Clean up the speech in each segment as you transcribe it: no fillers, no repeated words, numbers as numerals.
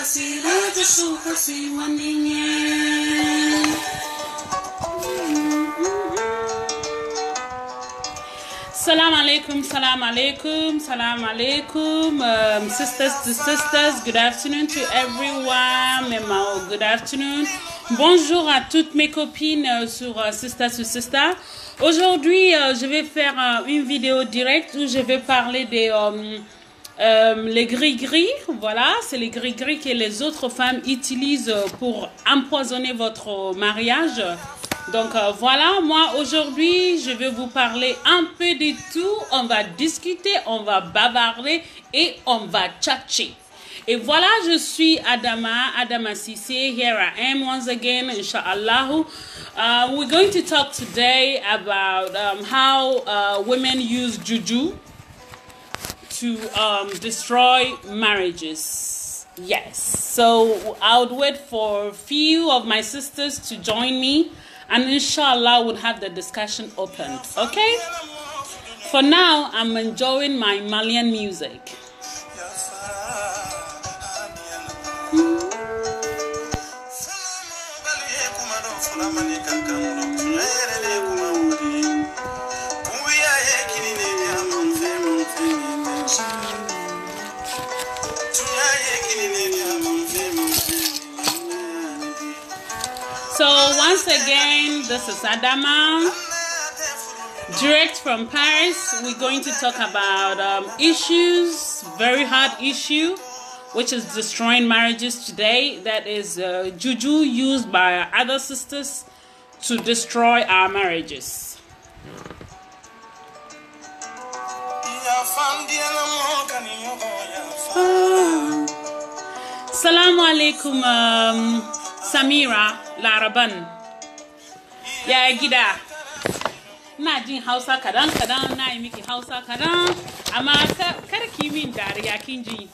Salam alaikum, salam alaikum, salam alaikum, sisters to sisters, good afternoon to everyone, good afternoon, bonjour à toutes mes copines sur Sisters to Sisters. Aujourd'hui, je vais faire une vidéo directe où je vais parler des les gris-gris, voilà, c'est les gris-gris que les autres femmes utilisent pour empoisonner votre mariage. Donc voilà, moi aujourd'hui, je vais vous parler un peu de tout. On va discuter, on va bavarder et on va tchatcher. Et voilà, je suis Adama Sissé. Here I am once again, inshallah. We're going to talk today about how women use juju to destroy marriages. Yes, so I would wait for a few of my sisters to join me. And inshallah, we'll have the discussion opened, okay? For now, I'm enjoying my Malian music. So once again, this is Adama, direct from Paris. We're going to talk about issues, very hard issue, which is destroying marriages today. That is juju used by our other sisters to destroy our marriages. Assalamu alaikum, Samira Laraban. Ya gida. Na jin Hausa kadan na yi miki Hausa kadan amma kar ki min dariya kin ji.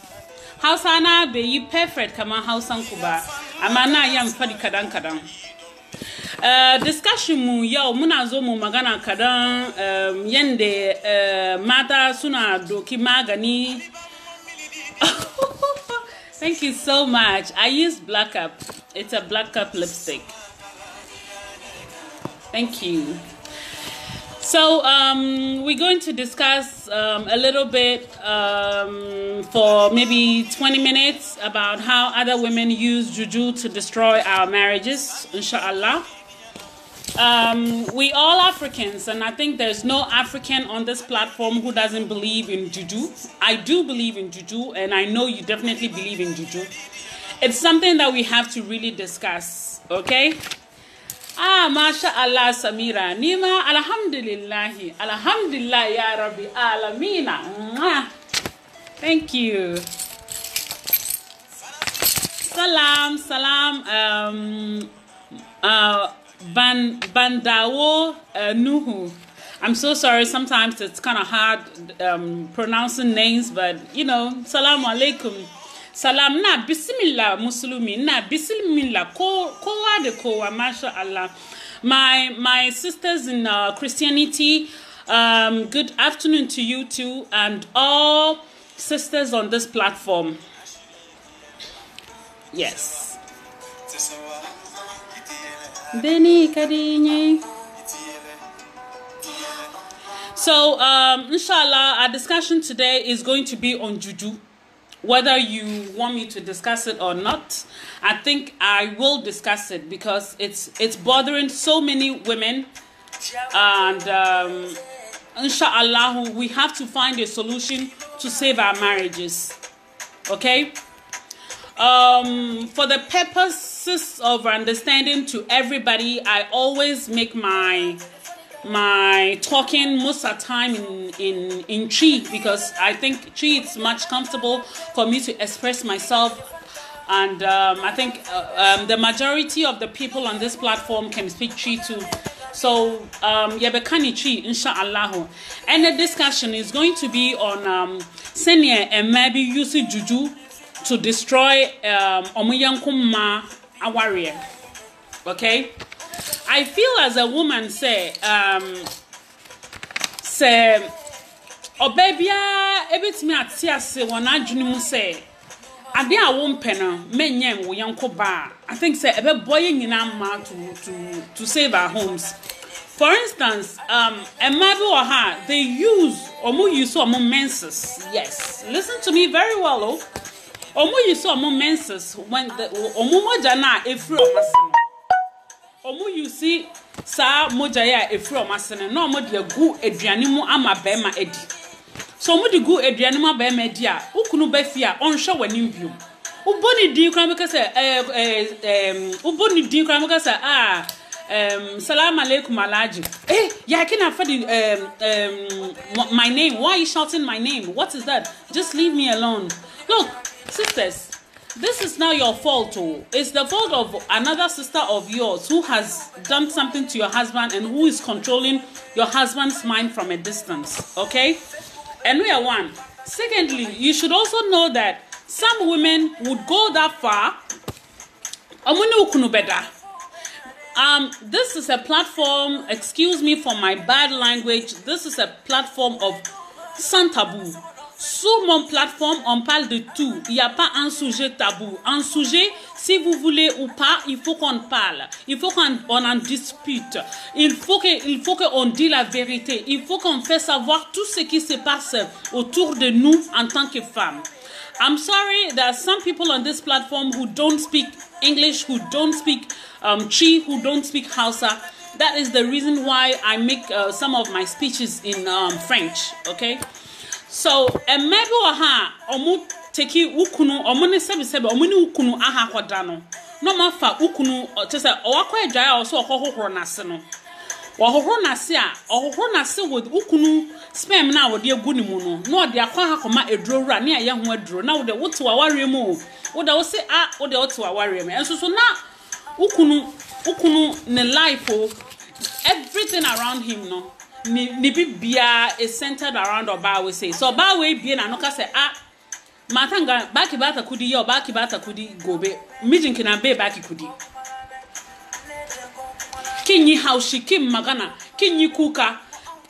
Hausa na bai yi perfect kamar Hausan ku ba amma na yi fadi kadan. Discussion mu yau muna zo mu magana kadan yanda mata suna doki magani. Thank you so much. I use Black Cup. It's a Black Cup lipstick. Thank you. So we're going to discuss a little bit for maybe 20 minutes about how other women use juju to destroy our marriages, inshallah. We all Africans, and I think there's no African on this platform who doesn't believe in juju. I do believe in juju, and I know you definitely believe in juju. It's something that we have to really discuss, okay? Masha Allah, Samira. Nima, alhamdulillahi. Alhamdulillah, ya Rabbi alamina. Thank you. Salam. Bandawo Nuhu. I'm so sorry. Sometimes it's kind of hard pronouncing names, but you know, salam alaikum. Salam na bismillah muslimi na bismillah kowa de kowa, masha Allah. My sisters in Christianity, good afternoon to you too, and all sisters on this platform. Yes. So, inshallah, our discussion today is going to be on juju. Whether you want me to discuss it or not, I think I will discuss it because it's bothering so many women, and inshallah, we have to find a solution to save our marriages. Okay. For the purposes of understanding to everybody, I always make my talking most of the time in Chi, because I think Chi is much comfortable for me to express myself, and I think the majority of the people on this platform can speak Chi too. So Yabekani Chi, inshallah. And the discussion is going to be on senior and maybe using juju to destroy Omuyankumma, a warrior. Okay? I feel as a woman say obebia ebetimi ate ase wona adwene mu say ade a wo mpena menyem wo yanko ba I think say ebe boy nyina ma to save our homes. For instance, emabi or her, they use menses. Yes, listen to me very well. Menses when the mojana efri omaseno. You see, sa mojaya efri omaseno. No mo de gu eduane mu ama be ma edi. So mo de gu eduane mu be ma edi a, ukunu be fia onhwe wanim biom. Uboni din kran make say uboni din kran make say salam alaikum alaji. Yeah, can I find my name? Why are you shouting my name? What is that? Just leave me alone. Look, sisters, this is not your fault. It's the fault of another sister of yours who has done something to your husband and who is controlling your husband's mind from a distance. Okay? And we are one. Secondly, you should also know that some women would go that far. This is a platform, excuse me for my bad language, this is a platform of sans tabou. Sur mon plateforme, on parle de tout. Il n'y a pas un sujet tabou. Un sujet, si vous voulez ou pas, il faut qu'on parle. Il faut qu'on en dispute. Il faut qu'on dise la vérité. Il faut qu'on fasse savoir tout ce qui se passe autour de nous en tant que femmes. I'm sorry, there are some people on this platform who don't speak English, who don't speak Chi, who don't speak Hausa. That is the reason why I make some of my speeches in French, okay? So, maybe omu teki ukunu, omuni sebe, omuni ukunu aha kwadano. No mafa ukunu, tesa, owakwa ejaya oso okohoro nase no. Ohohoro nase a, ohohoro nase with ukunu sperm na wode egu ni mu no. No de akwa ha koma eduro ra, ne aye ho eduro. Na wode wotu aware mu. Wode wo se wode wotu aware mu. Enso so na ukunu ne life everything around him no. Ni bibia is centered around Oba we say. So Oba we be na no ka say matanga baki bata kudi yo baki bata kudi gobe. Mijin kina be baki kudi. Kinyi haushi kim magana kinyi kuka.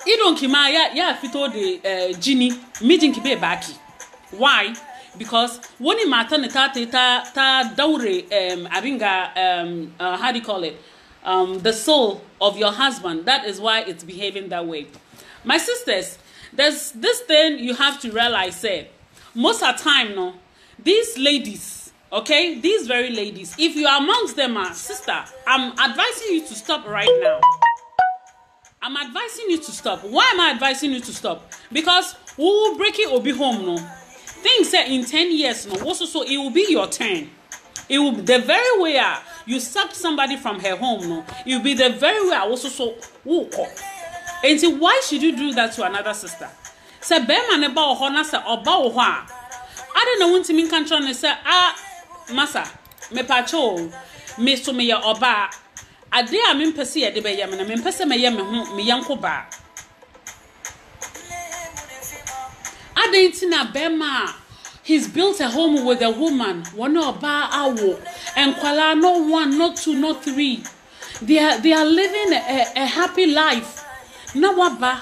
Idon kima ya fito de jini mijin ki be baki. Why? Because woni mata ne ta daure abinga how do you call it? The soul of your husband. That is why it's behaving that way. My sisters, there's this thing you have to realize. Most of the time, no, these ladies, okay, these very ladies, if you are amongst them, sister, I'm advising you to stop right now. I'm advising you to stop. Why am I advising you to stop? Because we will break it or be home, no. Things say in 10 years, no, also so it will be your turn. It will be the very way you sucked somebody from her home, no. It will be the very way also so and see why should you do that to another sister? Say Bema neba ohona say oba ohwa. I don't know when to mean control say masa me pacho me so me ya oba ade a me mpese ye de be ye me na me mpese me ye me ho me yanko ba. Ade ntina Bema he's built a home with a woman. One oba awo and kwala no one, not two, not three. They are living a happy life. No waba.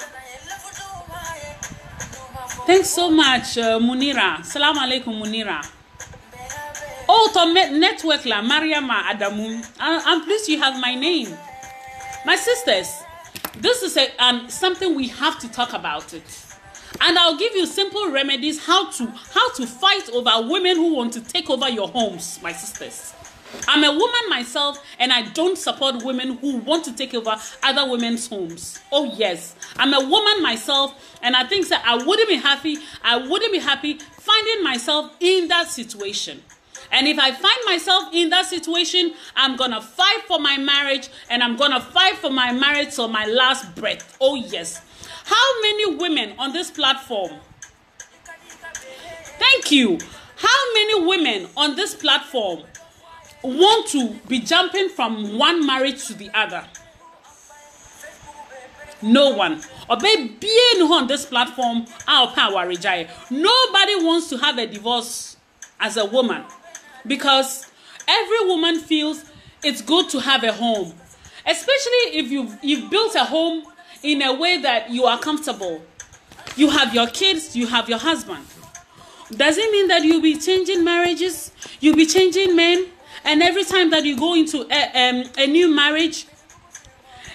Thanks so much, Munira. Salam alaikum, Munira. Oh, to network la Mariama Adamu. I'm pleased you have my name. My sisters, this is something we have to talk about it. And I'll give you simple remedies how to fight over women who want to take over your homes, my sisters. I'm a woman myself, and I don't support women who want to take over other women's homes. Oh yes, I'm a woman myself, and I think that I wouldn't be happy finding myself in that situation. And if I find myself in that situation, I'm gonna fight for my marriage, and I'm gonna fight for my marriage till my last breath. Oh yes. How many women on this platform? Thank you. How many women on this platform want to be jumping from one marriage to the other? No one. Being on this platform, nobody wants to have a divorce as a woman, because every woman feels it's good to have a home, especially if you've built a home in a way that you are comfortable. You have your kids, you have your husband. Does it mean that you'll be changing marriages? You'll be changing men? And every time that you go into a new marriage,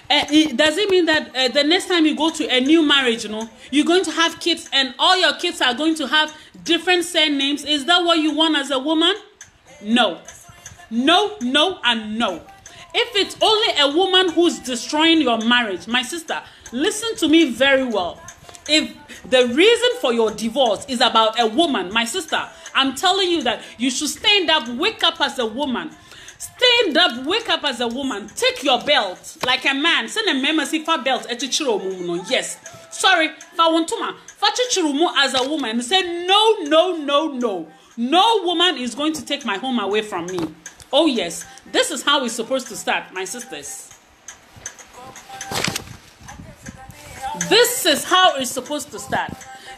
does it mean that the next time you go to a new marriage, you're going to have kids and all your kids are going to have different surnames? Is that what you want as a woman? No. No, no, and no. If it's only a woman who's destroying your marriage, my sister, listen to me very well. If the reason for your divorce is about a woman, my sister, I'm telling you that you should stand up, wake up as a woman. Stand up, wake up as a woman. Take your belt like a man. Send a memo si fa belt yes. Sorry, if I want to ma as a woman. Say no, no, no, no. No woman is going to take my home away from me. Oh yes, this is how it's supposed to start, my sisters. This is how it's supposed to start.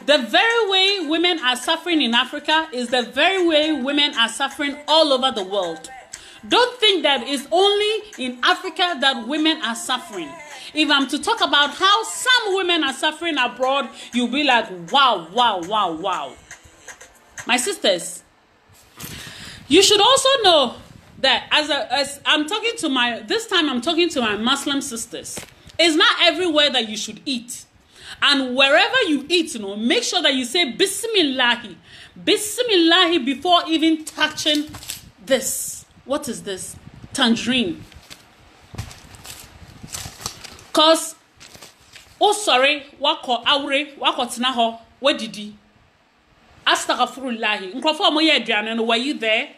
The very way women are suffering in Africa is the very way women are suffering all over the world. Don't think that it's only in Africa that women are suffering. If I'm to talk about how some women are suffering abroad, you'll be like, wow, wow, wow, wow. My sisters, you should also know that as I'm talking to this time I'm talking to my Muslim sisters. It's not everywhere that you should eat. And wherever you eat, make sure that you say Bismillahi. Bismillahi before even touching this. What is this? Tangerine. Cause, oh sorry, wako aure, wako tinaho, what did he? Astaghfirullahi. Were you there?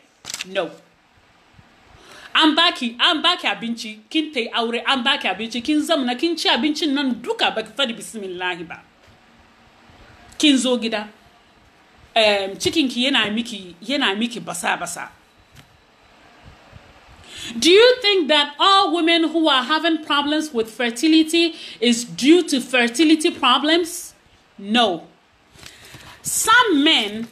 No. I'm back abinchi, kinte aure, I'm back abinchi, kinzamna, kinchi abinchi nan duka bakfadi bismillahi ba. Kinzo gida. Chicken ki yena miki basa basa. Do you think that all women who are having problems with fertility is due to fertility problems? No. Some men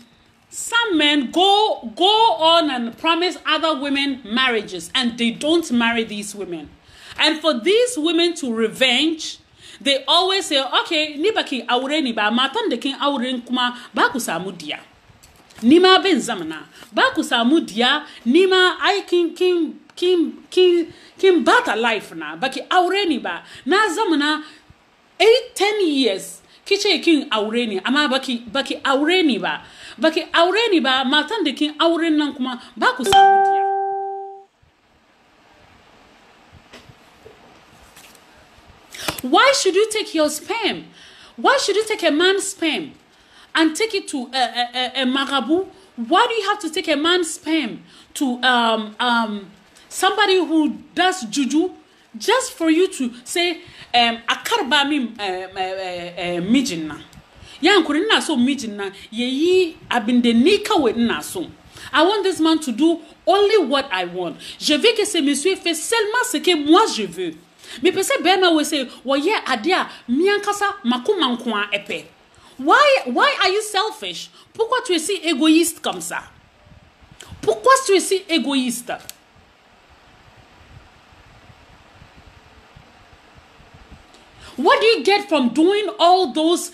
go on and promise other women marriages and they don't marry these women. And for these women to revenge, they always say, okay, nibaki aure niba matan de kin aure kuma baku samu dia. Nima ben zamana baku samu dia nima ai kin bata life na baki aure niba na zamana 8-10 years kiche kin aure ni ama baki aure niba. Baki aure ni ba matan de kin aure nan kuma ba ku samu diya. Why should you take your sperm? Why should you take a man's sperm and take it to a marabout? Why do you have to take a man's sperm to somebody who does juju just for you to say akarba mi mijinna? So I want this man to do only what I want. Je veux que ce monsieur fait seulement ce que moi je veux. Mais parce que Bema will say, "Woye adia miankasa makumankwa épée." Why are you selfish? Pourquoi tu es si égoïste comme ça? Pourquoi tu es si égoïste? What do you get from doing all those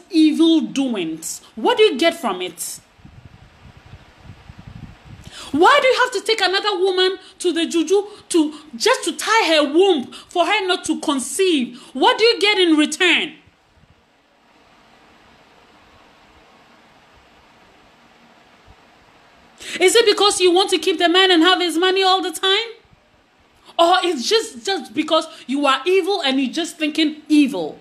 evil doings? What do you get from it? Why do you have to take another woman to the juju just to tie her womb for her not to conceive? What do you get in return? Is it because you want to keep the man and have his money all the time? Or it's just because you are evil and you're just thinking evil?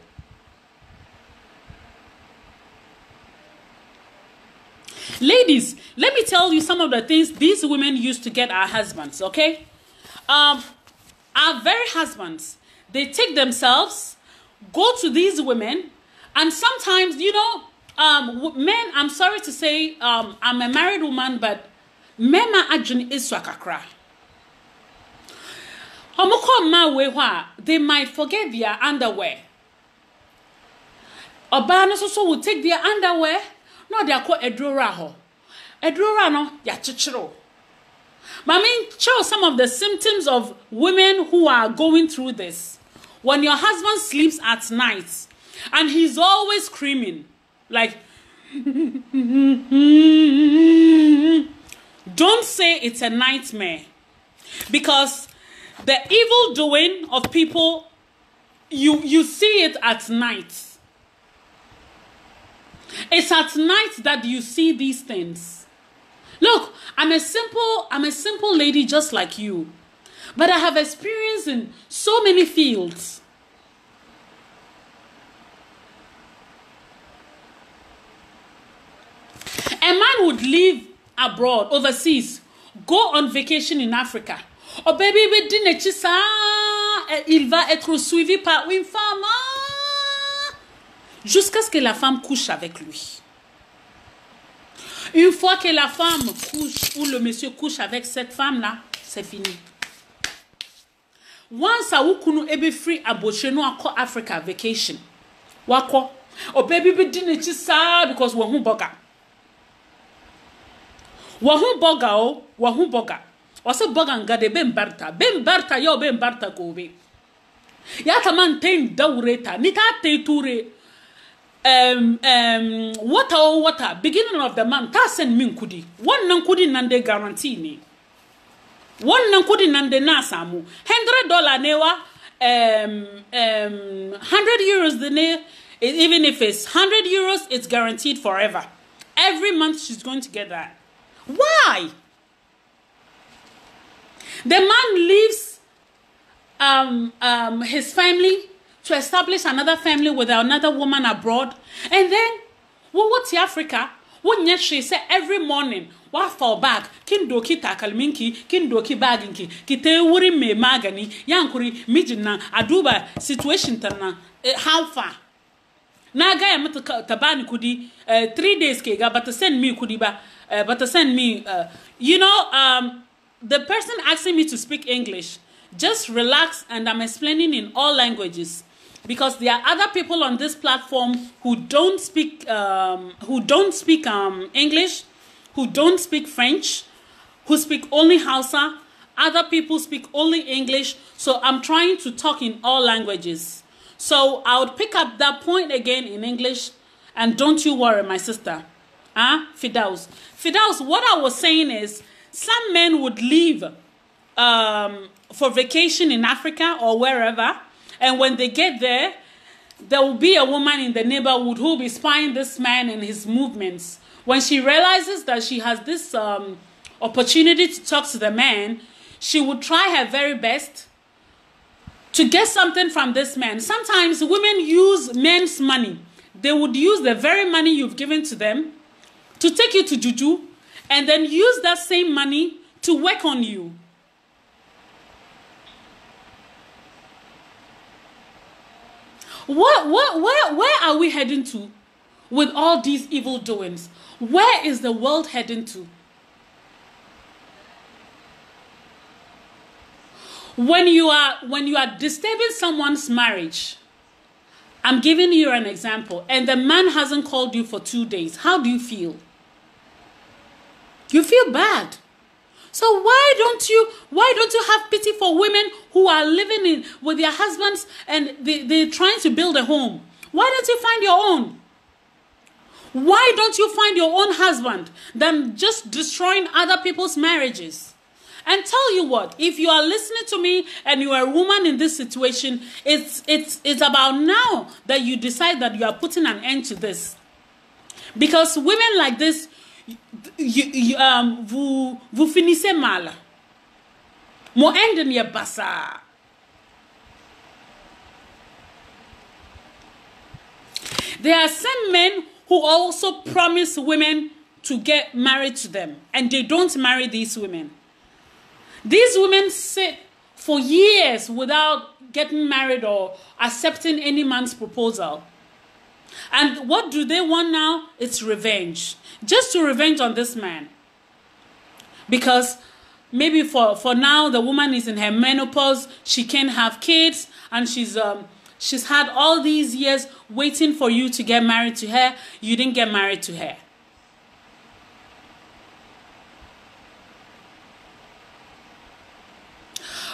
Ladies, let me tell you some of the things these women used to get our husbands, okay? Our very husbands, they take themselves, go to these women, and sometimes, men, I'm sorry to say, I'm a married woman, but mema ajuni is swakakra. They might forget their underwear. Obana so will take their underwear. No, they are called edrora ho. Edrora no ya chichiro. I mean, show some of the symptoms of women who are going through this. When your husband sleeps at night and he's always screaming, like Don't say it's a nightmare, because the evil doing of people, you see it at night. It's at night that you see these things. Look, I'm a simple lady just like you, but I have experience in so many fields. A man would live abroad, overseas, go on vacation in Africa. Oh baby, il va être suivi par une femme jusqu'à ce que la femme couche avec lui. Une fois que la femme couche ou le monsieur couche avec cette femme-là, c'est fini. Once a wukunu ebe free aboche no akọ Africa vacation. Wako. Oh baby, because we're boga. Wahun boga. Wasa boga ngade ben barta yo ben barta kobe. Ya taman ten daureta nita te ture water beginning of the month ta send min kudi. Wannan kudi nan de guarantee ni. Wannan kudi nan de na samu. $100 newa 100 euros the ne, even if it's 100 euros, it's guaranteed forever. Every month she's going to get that. Why? The man leaves his family to establish another family with another woman abroad, and then what's Africa? What she say every morning? What fall back? Kindoki takalminki, kindoki baginki, kite wuri me magani, yankuri mijina aduba situation tana. How far? Naga ya mtu tabani kudi 3 days kega, but send me kudi ba. But send me, the person asking me to speak English, just relax, and I'm explaining in all languages, because there are other people on this platform who don't speak English, who don't speak French, who speak only Hausa. Other people speak only English, so I'm trying to talk in all languages. So I would pick up that point again in English, and don't you worry, my sister. Fidaus, what I was saying is, some men would leave for vacation in Africa or wherever, and when they get there, there will be a woman in the neighborhood who will be spying this man and his movements. When she realizes that she has this opportunity to talk to the man, she would try her very best to get something from this man. Sometimes women use men's money. They would use the very money you've given to them to take you to juju, and then use that same money to work on you. Where are we heading to with all these evil doings? Where is the world heading to? When you are disturbing someone's marriage, I'm giving you an example, and the man hasn't called you for 2 days, how do you feel? You feel bad. So why don't you have pity for women who are living with their husbands and they're trying to build a home? Why don't you find your own? Why don't you find your own husband than just destroying other people's marriages? And tell you what, if you are listening to me and you are a woman in this situation, it's about now that you decide that you are putting an end to this. Because women like this, vous finissez mal. Mo enden ye basa. There are some men who also promise women to get married to them, and they don't marry these women. These women sit for years without getting married or accepting any man's proposal. And what do they want now? It's revenge. Just to revenge on this man. Because maybe for now the woman is in her menopause, she can't have kids, and she's had all these years waiting for you to get married to her. You didn't get married to her.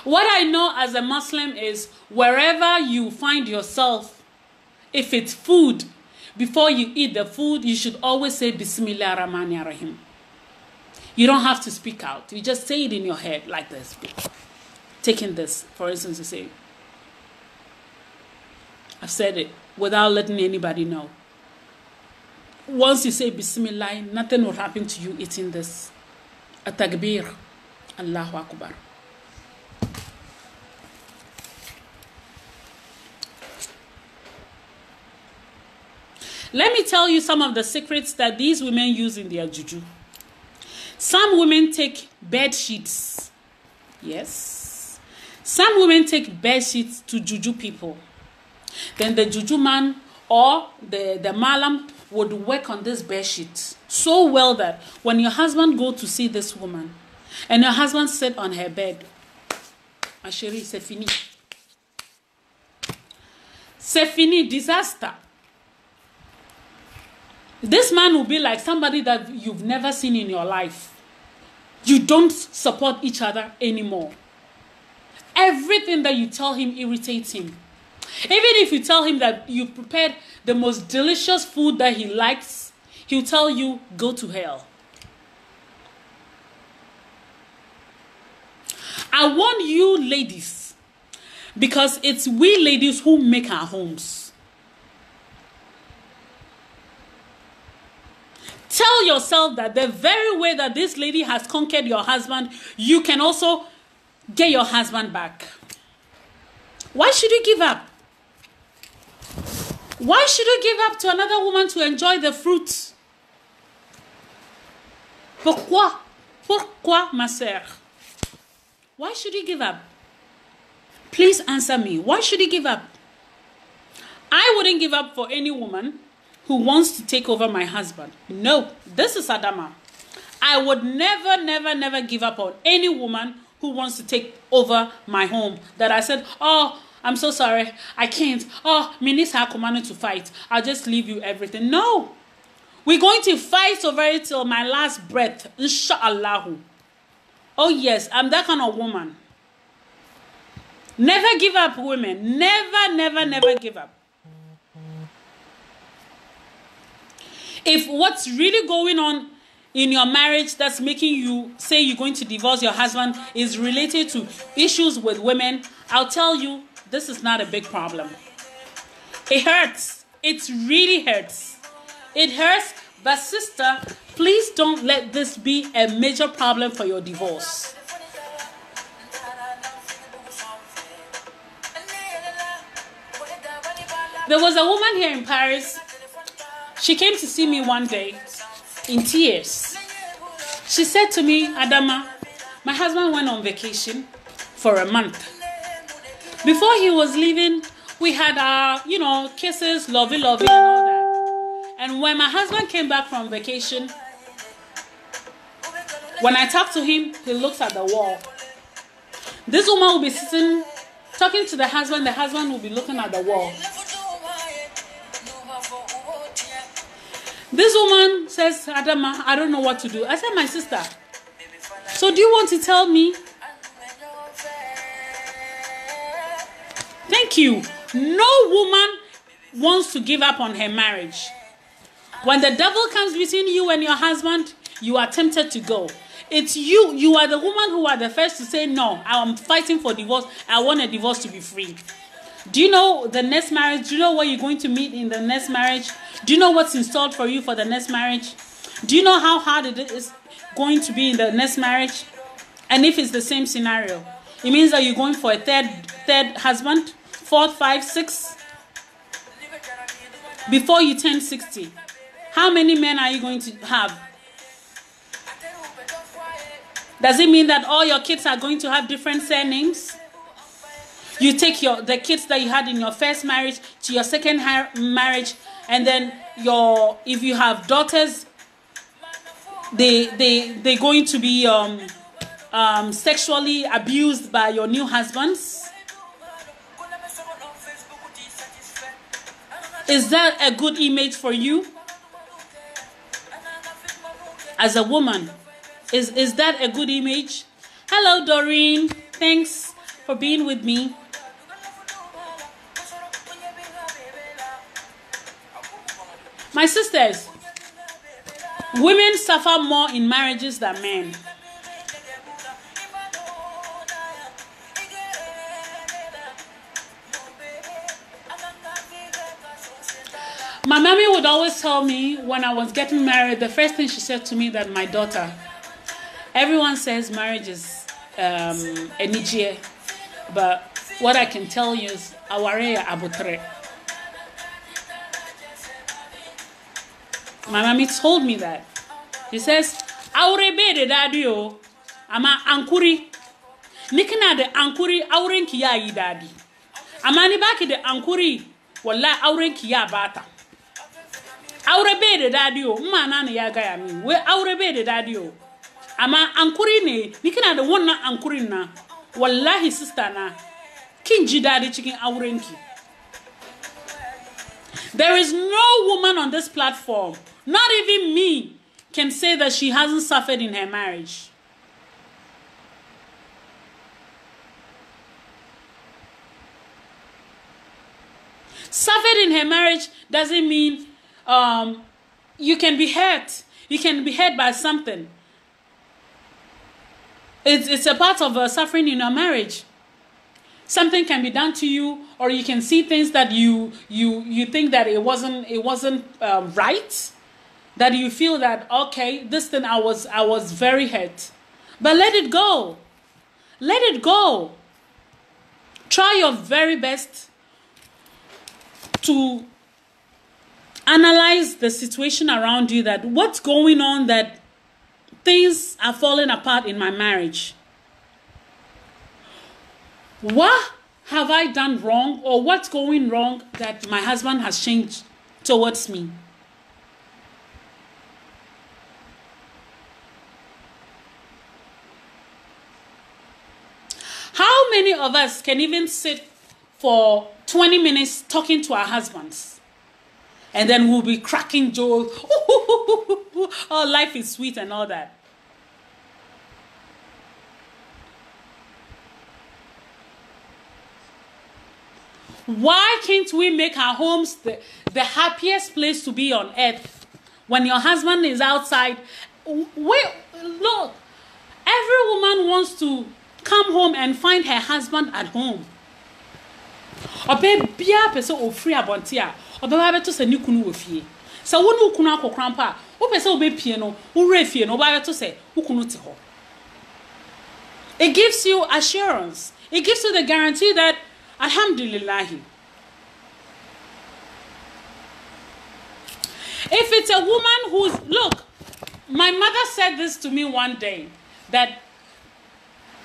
What I know as a Muslim is, wherever you find yourself, if it's food, before you eat the food, you should always say Bismillah Rahman Rahim. You don't have to speak out. You just say it in your head like this. Taking this, for instance, you say, I've said it without letting anybody know. Once you say Bismillah, nothing will happen to you eating this. At-takbir. Allahu Akbar. Let me tell you some of the secrets that these women use in their juju. Some women take bed sheets. Yes. Some women take bed sheets to juju people. Then the juju man or the malam would work on this bed sheet so well that when your husband go to see this woman and your husband sit on her bed, ma chérie, c'est fini. C'est fini, disaster. This man will be like somebody that you've never seen in your life. You don't support each other anymore. Everything that you tell him irritates him. Even if you tell him that you prepared the most delicious food that he likes, he'll tell you, go to hell. I want you ladies, because it's we ladies who make our homes. Tell yourself that the very way that this lady has conquered your husband, you can also get your husband back. Why should you give up? Why should you give up to another woman to enjoy the fruit? Pourquoi? Pourquoi, ma sœur? Why should you give up? Please answer me. Why should you give up? I wouldn't give up for any woman who wants to take over my husband. No, this is Adama. I would never, never, never give up on any woman who wants to take over my home. That I said, oh, I'm so sorry, I can't. Oh, Minister commanded to fight. I'll just leave you everything. No. We're going to fight over it till my last breath. Inshallah. Oh yes, I'm that kind of woman. Never give up, women. Never, never, never give up. If what's really going on in your marriage that's making you say you're going to divorce your husband is related to issues with women, I'll tell you, this is not a big problem. It hurts. It really hurts. It hurts, but sister, please don't let this be a major problem for your divorce. There was a woman here in Paris. She came to see me one day in tears. She said to me, Adama, my husband went on vacation for a month. Before he was leaving, we had our, kisses, lovey, and all that. And when my husband came back from vacation, when I talk to him, he looks at the wall. This woman will be sitting, talking to the husband will be looking at the wall. This woman says, Adama, I don't know what to do. I said, my sister, so do you want to tell me? Thank you. No woman wants to give up on her marriage. When the devil comes between you and your husband, you are tempted to go. It's you. You are the woman who are the first to say, no, I'm fighting for divorce. I want a divorce to be free. Do you know the next marriage? Do you know what you're going to meet in the next marriage? Do you know what's installed for you for the next marriage? Do you know how hard it is going to be in the next marriage? And if it's the same scenario, it means that you're going for a third husband, fourth, five, six, before you turn 60. How many men are you going to have? Does it mean that all your kids are going to have different surnames? You take the kids that you had in your first marriage to your second marriage, and then if you have daughters, they're going to be sexually abused by your new husbands. Is that a good image for you as a woman? Is that a good image? Hello, Doreen. Thanks for being with me. My sisters, women suffer more in marriages than men. My mommy would always tell me when I was getting married, the first thing she said to me that my daughter, everyone says marriage is a niche, but what I can tell you is aware abutre. My mommy told me that. She says, "Aure de daddy o, ama ankuri. Nikina de ankuri auren ki ya yi daddy. Ama ni baki de ankuri, wallahi auren ki ya bata. Aure be de daddy o, mma na ya ga ya mi. We aure be de daddy o. Ama ankuri ne, nikina de wannan ankurin na, wallahi sister na, kin ji daddy cikin auren ki." There is no woman on this platform, not even me, can say that she hasn't suffered in her marriage. Suffered in her marriage doesn't mean you can be hurt. You can be hurt by something. It's a part of suffering in a marriage. Something can be done to you, or you can see things that you think that it wasn't right. That you feel that, okay, this thing I was very hurt, but let it go. Let it go. Try your very best to analyze the situation around you, that what's going on, that things are falling apart in my marriage. What have I done wrong, or what's going wrong that my husband has changed towards me? How many of us can even sit for 20 minutes talking to our husbands, and then we'll be cracking jokes? Oh, life is sweet and all that. Why can't we make our homes the happiest place to be on earth? When your husband is outside, look, every woman wants to come home and find her husband at home. Obe bia pese ofri abonte a obe ba beto se ni kunu ofie. Se wonu kunu akokrampa, wo pese obe pie no, wo re fie no, ba beto se wo kunu te ho. It gives you assurance. It gives you the guarantee that alhamdulillah. If it's a woman look, my mother said this to me one day, that,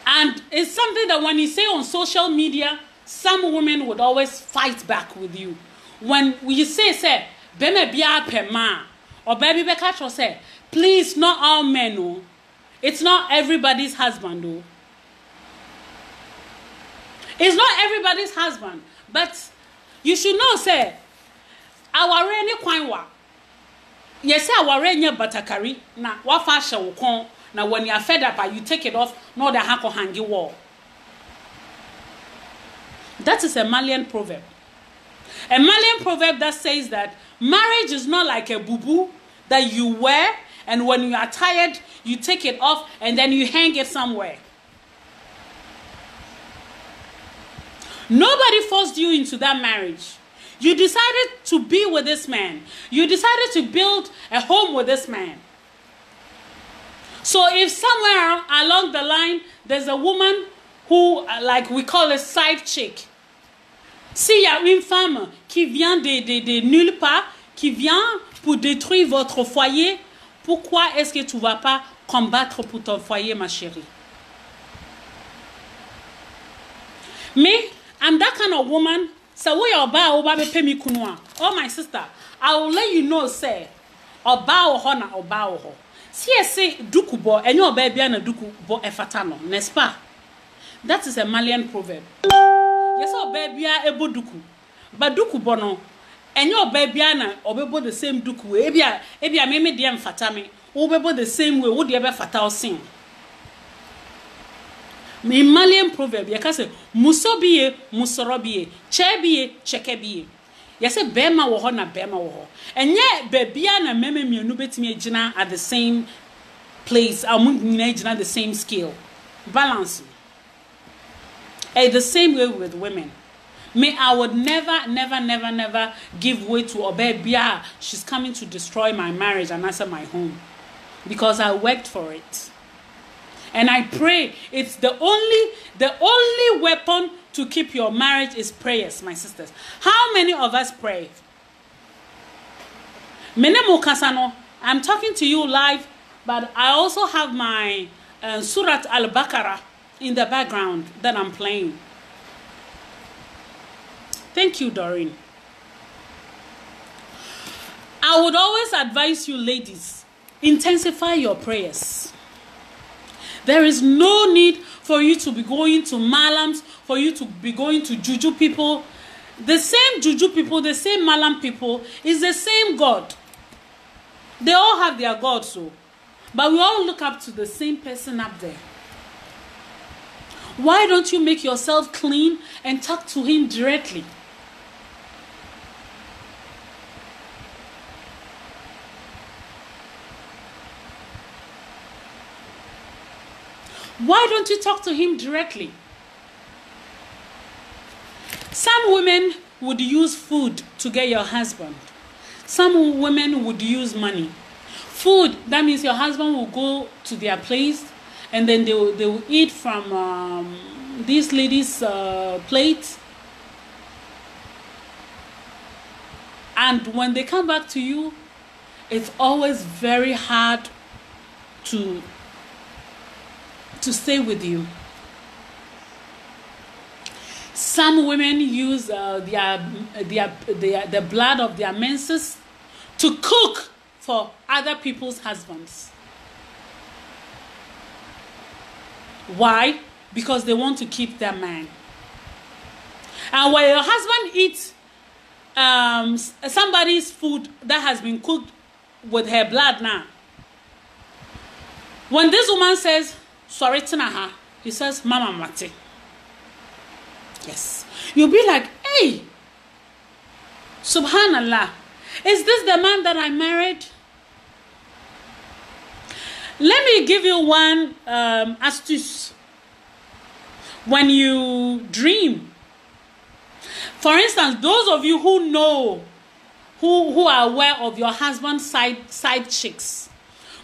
and it's something that when you say on social media, some women would always fight back with you. When you say, "Beme bia pema," or "Baby bekacho," say, please, not all men, no. It's not everybody's husband, though. It's not everybody's husband, but you should know, say, our reni kwanwa. Yes, our reni batakari na wafasha wukon. Now, when you are fed up, you take it off. No, the hako hangi wall. That is a Malian proverb. A Malian proverb that says that marriage is not like a boo-boo that you wear, and when you are tired, you take it off and then you hang it somewhere. Nobody forced you into that marriage. You decided to be with this man. You decided to build a home with this man. So if somewhere along the line, there's a woman who, like we call a side chick, s'il y a une femme qui vient de nulle part, qui vient pour détruire votre foyer, pourquoi est-ce que tu ne vas pas combattre pour ton foyer, ma chérie? Me, I'm that kind of woman. So we oba oba be pay me kunwa. Oh my sister, I will let you know, say, oba oho na oba oho. Si ese duku bo, enyo oba bia na duku bo efatano, n'est-ce pas? That is a Malian proverb. Yes, oba bia ebo duku. But duku bo no, enyo oba bia na obebo the same duku. Ebia meme dia mfatame. Obebo the same way, wo dia be fatal sin. Me Malian proverb, you can say, muso biye, musoro biye, che biye, cheke biye. Yes, a bema wo na bema wo. And yet, bebia na meme mienu betimi agina at the same place. Amu nyina agina the same scale. Balance. The same way with women. Me, I would never give way to Obebia. She's coming to destroy my marriage and answer my home. Because I worked for it. And I pray it's the only weapon to keep your marriage is prayers, my sisters. How many of us pray? Menemo Kasano, I'm talking to you live, but I also have my Surat al-Baqarah in the background that I'm playing. Thank you, Doreen. I would always advise you, ladies, intensify your prayers. There is no need for you to be going to malams, for you to be going to juju people. The same juju people, the same malam people, is the same God. They all have their God, so. But we all look up to the same person up there. Why don't you make yourself clean and talk to him directly? Why don't you talk to him directly? Some women would use food to get your husband. Some women would use money. Food, that means your husband will go to their place and then they will eat from this lady's plate. And when they come back to you, it's always very hard to stay with you. Some women use the blood of their menses to cook for other people's husbands. Why? Because they want to keep their man. And when your husband eats somebody's food that has been cooked with her blood now, when this woman says, sorry, Tinaha, he says, Mama Mate. Yes. You'll be like, hey, Subhanallah, is this the man that I married? Let me give you one astuce. When you dream, for instance, those of you who know, who are aware of your husband's side chicks,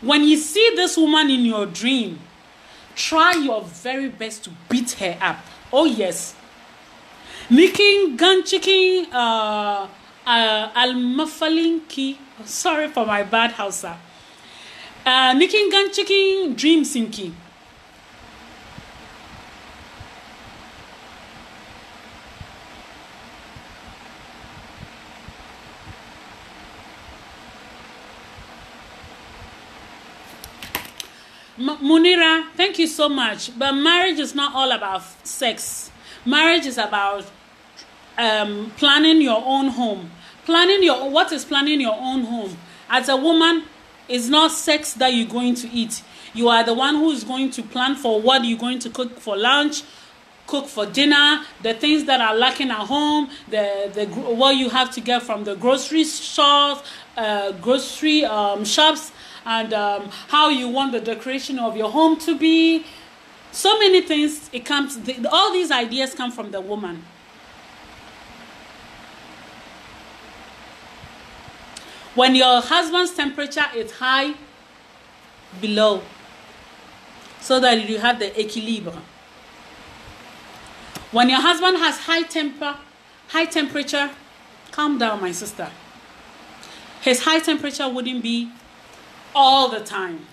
when you see this woman in your dream, try your very best to beat her up. Oh yes. Niking gun chicken al-mafalinki. Sorry for my bad Hausa. Niking gun chicken dream sinki. Munira, thank you so much. But marriage is not all about sex. Marriage is about planning your own home. What is planning your own home? As a woman, it's not sex that you're going to eat. You are the one who is going to plan for what you're going to cook for lunch, cook for dinner, the things that are lacking at home, what you have to get from the grocery stores, shops, and how you want the decoration of your home to be. So many things, all these ideas come from the woman. When your husband's temperature is high, below, so that you have the equilibre. When your husband has high temperature, calm down, my sister. His high temperature wouldn't be all the time.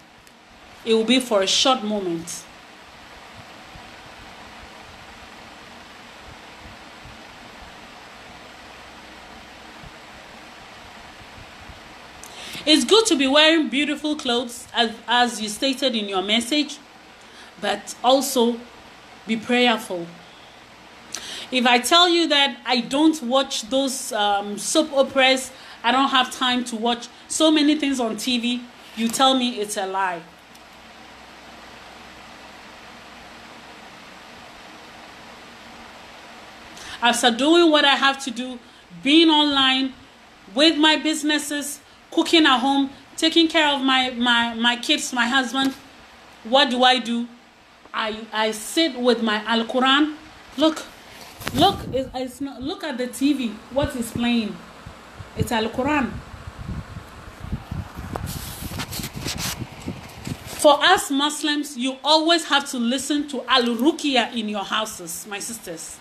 It will be for a short moment. It's good to be wearing beautiful clothes, as you stated in your message, but also be prayerful. If I tell you that I don't watch those soap operas, I don't have time to watch so many things on TV, you tell me it's a lie. After doing what I have to do, being online with my businesses, cooking at home, taking care of my kids, my husband. What do? I sit with my Al-Quran. Look, it's not, look at the TV. What is playing? It's Al-Quran. For us Muslims, you always have to listen to Al-Ruqya in your houses, my sisters.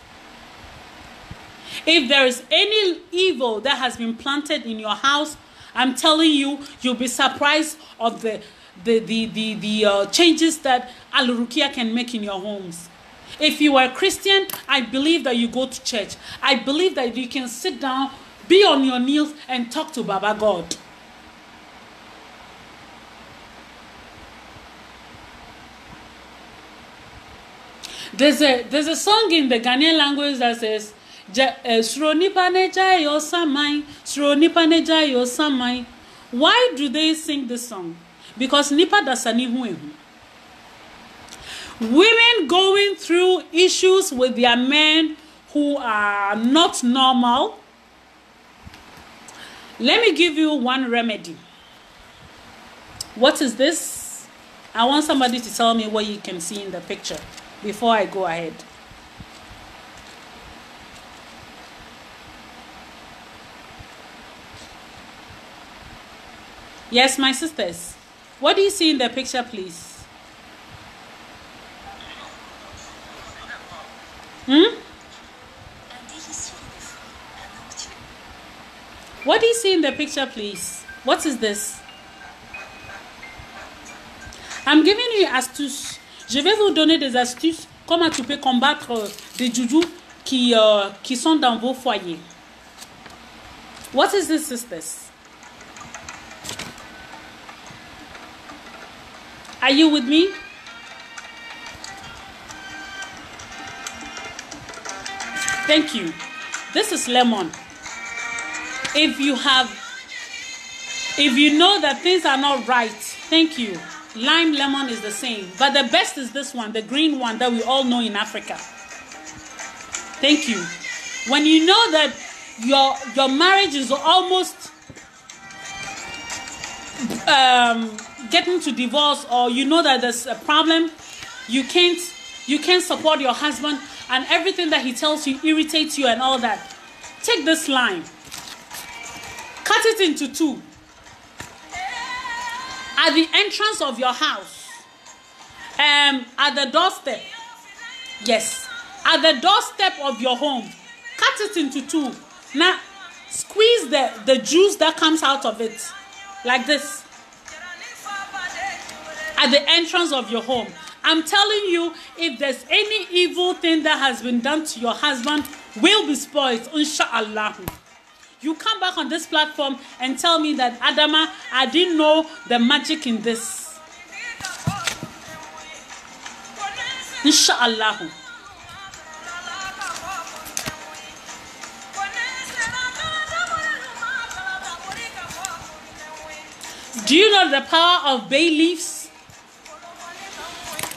If there is any evil that has been planted in your house, I'm telling you, you'll be surprised of the changes that Al-Ruqya can make in your homes. If you are a Christian, I believe that you go to church. I believe that you can sit down, be on your knees, and talk to Baba God. There's a song in the Ghanaian language that says, why do they sing this song? Because nipa dasani huehu. Women going through issues with their men who are not normal. Let me give you one remedy. What is this? I want somebody to tell me what you can see in the picture before I go ahead. Yes, my sisters. What do you see in the picture, please? What do you see in the picture, please? What is this? I'm giving you astuces. Je vais vous donner des astuces comment tu peux combattre des juju qui sont dans vos foyers. What is this, sisters? Are you with me? Thank you. This is lemon. If you know that things are not right, thank you. Lime lemon is the same. But the best is this one, the green one that we all know in Africa. Thank you. When you know that your marriage is almost getting to divorce, or you know that there's a problem, you can't support your husband, and everything that he tells you irritates you and all that. Take this lime, cut it into two. At the entrance of your house, at the doorstep, yes, at the doorstep of your home, cut it into two. Now, squeeze the juice that comes out of it, like this, at the entrance of your home. I'm telling you, if there's any evil thing that has been done to your husband, will be spoiled, inshallah. You come back on this platform and tell me that, Adama, I didn't know the magic in this. Inshallah. Do you know the power of bay leaves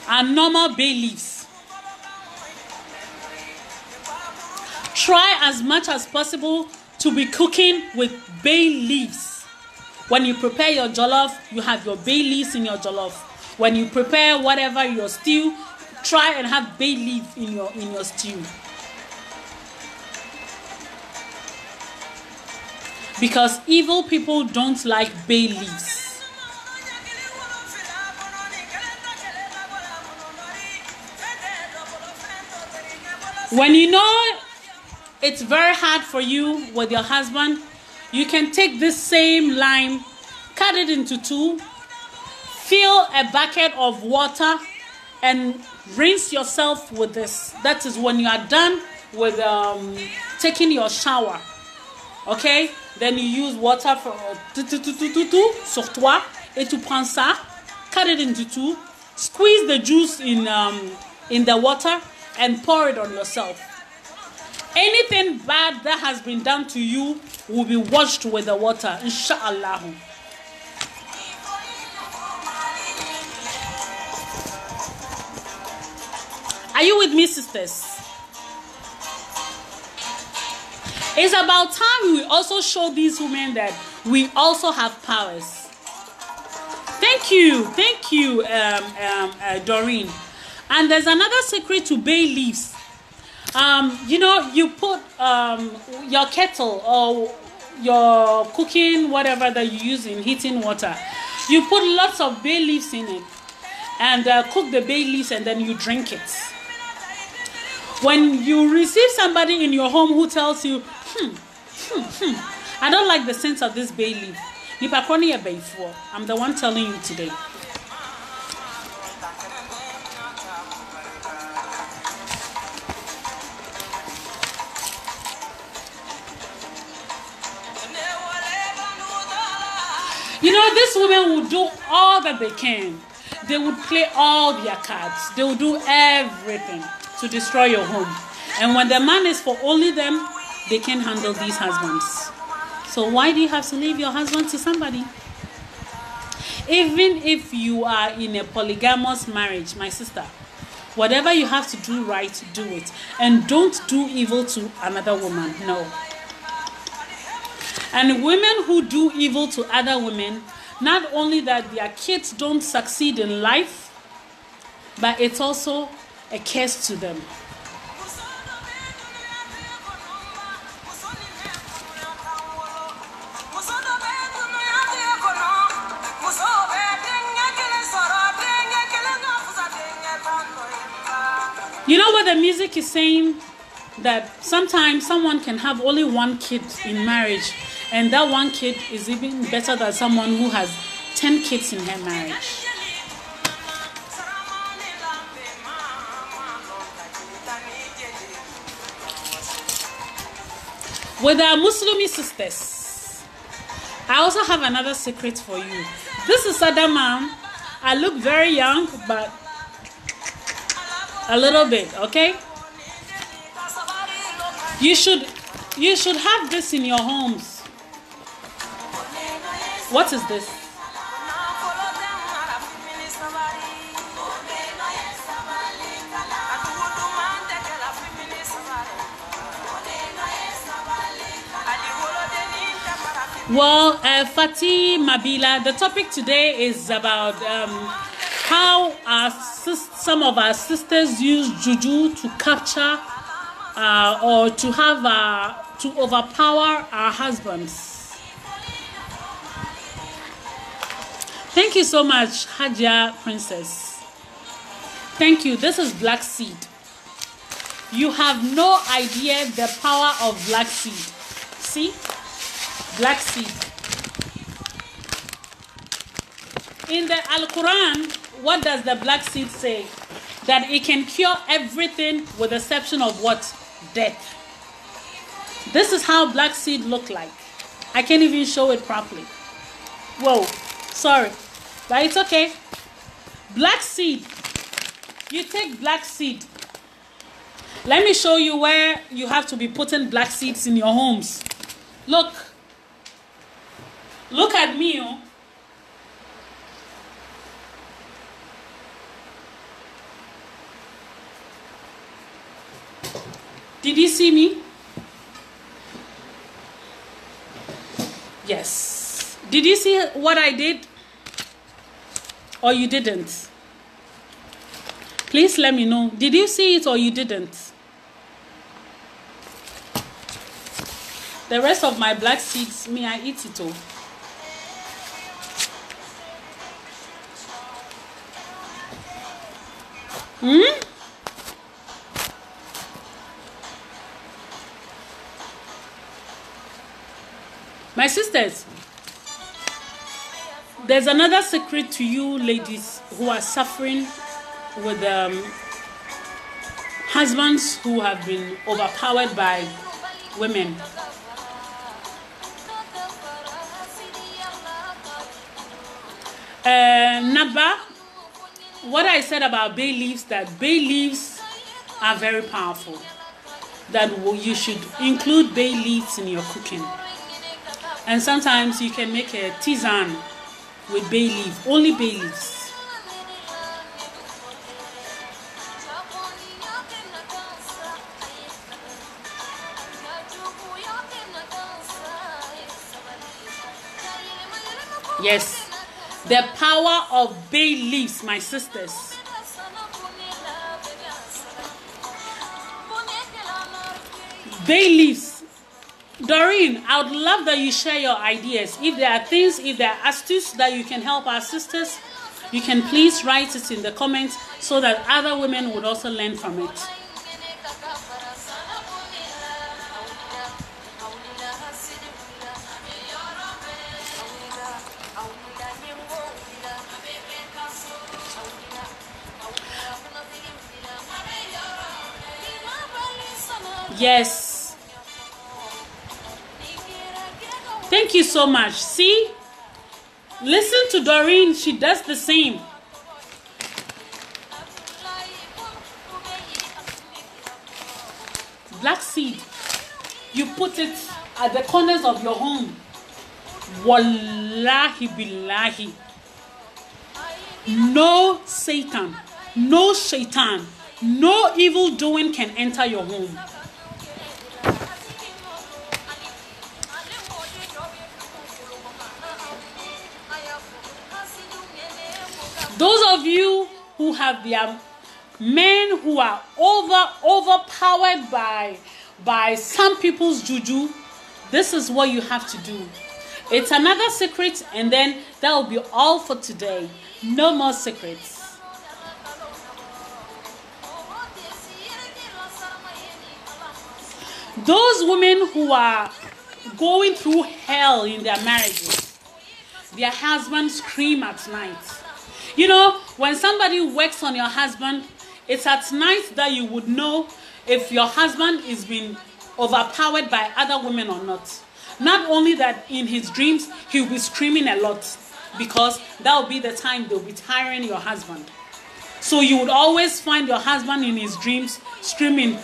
and normal bay leaves? Try as much as possible to be cooking with bay leaves. When you prepare your jollof, you have your bay leaves in your jollof. When you prepare whatever, your stew, try and have bay leaf in your stew. Because evil people don't like bay leaves. When you know it's very hard for you with your husband, you can take this same lime, cut it into two, fill a bucket of water, and rinse yourself with this. That is when you are done with taking your shower. Okay? Then you use water for sur toi, et tu prends ça, cut it into two, squeeze the juice in the water, and pour it on yourself. Anything bad that has been done to you will be washed with the water, inshallah. Are you with me, sisters? It's about time we also show these women that we also have powers. Thank you, Doreen. And there's another secret to bay leaves. You know, you put your kettle or your cooking, whatever that you use in heating water, you put lots of bay leaves in it and cook the bay leaves, and then you drink it. When you receive somebody in your home who tells you, I don't like the scent of this bay leaf, I'm the one telling you today. You know, these women will do all that they can. They would play all their cards. They will do everything to destroy your home. And when the man is for only them, they can't handle these husbands. So why do you have to leave your husband to somebody? Even if you are in a polygamous marriage, my sister, whatever you have to do right, do it. And don't do evil to another woman. No. And women who do evil to other women, not only that their kids don't succeed in life, but it's also a curse to them. You know what the music is saying? That sometimes someone can have only one kid in marriage, and that one kid is even better than someone who has 10 kids in her marriage. With our Muslim sisters, I also have another secret for you. This is Sadamam. I look very young, but a little bit, okay? You should have this in your homes. What is this? Well, Fatih Mabila, the topic today is about how some of our sisters use juju to capture or to have to overpower our husbands. Thank you so much, Hajia Princess. Thank you. This is black seed. You have no idea the power of black seed. See? Black seed. In the Al-Quran, what does the black seed say? That it can cure everything with the exception of what? Death. This is how black seed look like. I can't even show it properly. Whoa, sorry, but it's okay. Black seed. You take black seed. Let me show you where you have to be putting black seeds in your homes. Look at me. Oh. Did you see me? Yes. Did you see what I did? Or you didn't? Please let me know. Did you see it or you didn't? The rest of my black seeds, me, I eat it all. My sisters, there's another secret to you ladies who are suffering with husbands who have been overpowered by women. Naba, what I said about bay leaves, that bay leaves are very powerful. That you should include bay leaves in your cooking. And sometimes you can make a tisane with bay leaf, only bay leaves. Yes. The power of bay leaves, my sisters. Bay leaves. Doreen, I would love that you share your ideas. If there are things, if there are astuces that you can help our sisters, you can please write it in the comments so that other women would also learn from it. Yes. Thank you so much. See? Listen to Doreen. She does the same. Black seed. You put it at the corners of your home. Wallahi billahi. No Satan, no shaitan, no evil doing can enter your home. Those of you who have their men who are overpowered by some people's juju, this is what you have to do. It's another secret, and then that will be all for today. No more secrets. Those women who are going through hell in their marriages, their husbands scream at night. You know, when somebody works on your husband, it's at night that you would know if your husband is being overpowered by other women or not. Not only that, in his dreams, he'll be screaming a lot, because that will be the time they'll be tiring your husband. So you would always find your husband in his dreams screaming,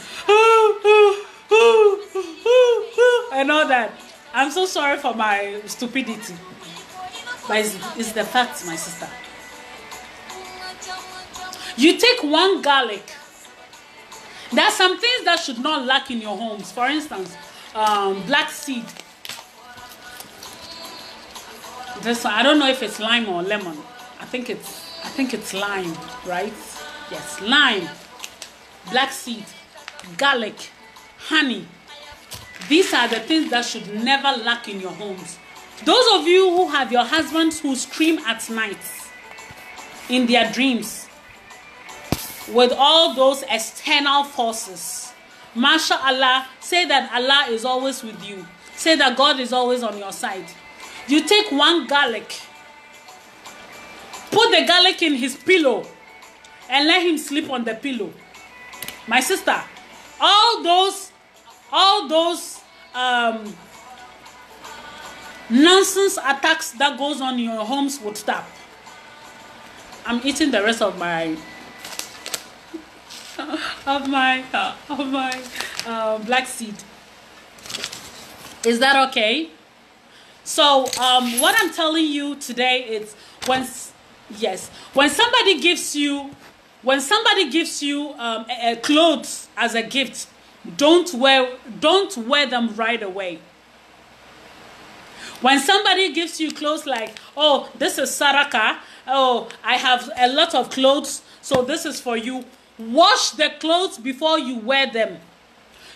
and all that. I'm so sorry for my stupidity, but it's the fact, my sister. You take one garlic. There are some things that should not lack in your homes. For instance, black seed. This, I don't know if it's lime or lemon. I think it's lime, right? Yes, lime, black seed, garlic, honey. These are the things that should never lack in your homes. Those of you who have your husbands who scream at night in their dreams with all those external forces, MashaAllah, say that Allah is always with you. Say that God is always on your side. You take one garlic, put the garlic in his pillow, and let him sleep on the pillow. My sister, all those nonsense attacks that goes on in your homes would stop. I'm eating the rest of my black seed. Is that okay? So what I'm telling you today is when somebody gives you clothes as a gift, don't wear them right away. When somebody gives you clothes like, oh, this is Saraka, oh, I have a lot of clothes, so this is for you. Wash the clothes before you wear them.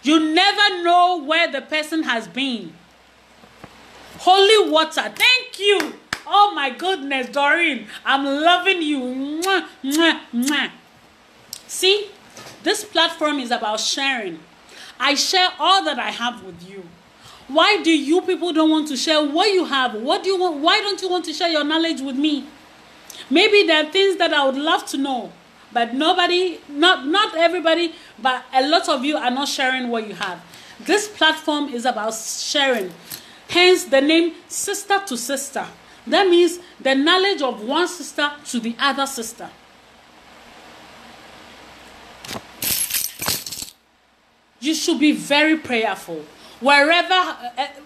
You never know where the person has been. Holy water. Thank you. Oh my goodness, Doreen. I'm loving you. Mwah, mwah, mwah. See, this platform is about sharing. I share all that I have with you. Why do you people don't want to share what you have? What do you want? Why don't you want to share your knowledge with me? Maybe there are things that I would love to know, but not everybody, but a lot of you are not sharing what you have. This platform is about sharing. Hence the name Sister to Sister. That means the knowledge of one sister to the other sister. You should be very prayerful. Wherever,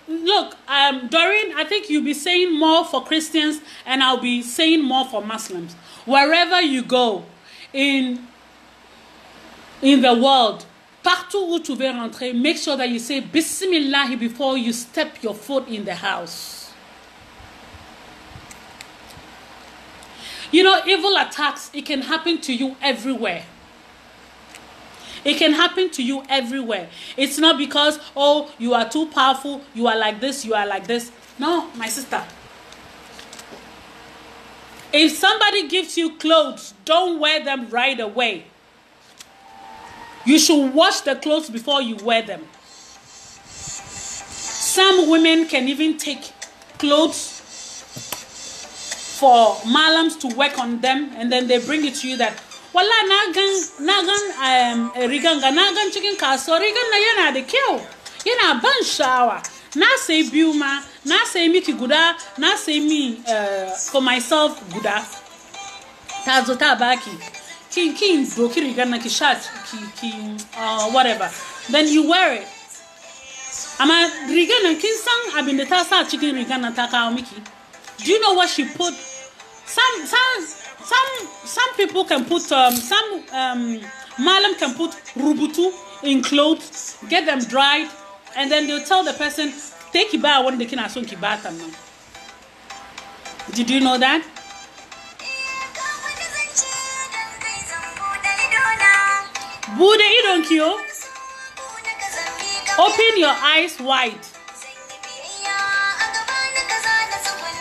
look, Doreen, I think you'll be saying more for Christians and I'll be saying more for Muslims. Wherever you go in the world, partout où tu veux rentrer, make sure that you say Bismillah before you step your foot in the house. You know, evil attacks, it can happen to you everywhere. It can happen to you everywhere. It's not because, oh, you are too powerful, you are like this, you are like this. No, my sister. If somebody gives you clothes, don't wear them right away. You should wash the clothes before you wear them. Some women can even take clothes for malams to work on them, and then they bring it to you that wala nagan riganga nagan chicken kaso rigan na yana da kyau yana ban shawa na say biuma na say miki guda na say me for myself guda tazo tabaki kin doki rigan na ki shirt ki whatever, then you wear it. Ama rigan na kin san abin da ta sa chicken rigan na ta kawo miki. Do you know what she put? Some people can put some malam can put rubutu in clothes, get them dried, and then they'll tell the person take kiba when they can asun kibata man. Did you know that? Bude idonkyo. Open your eyes wide.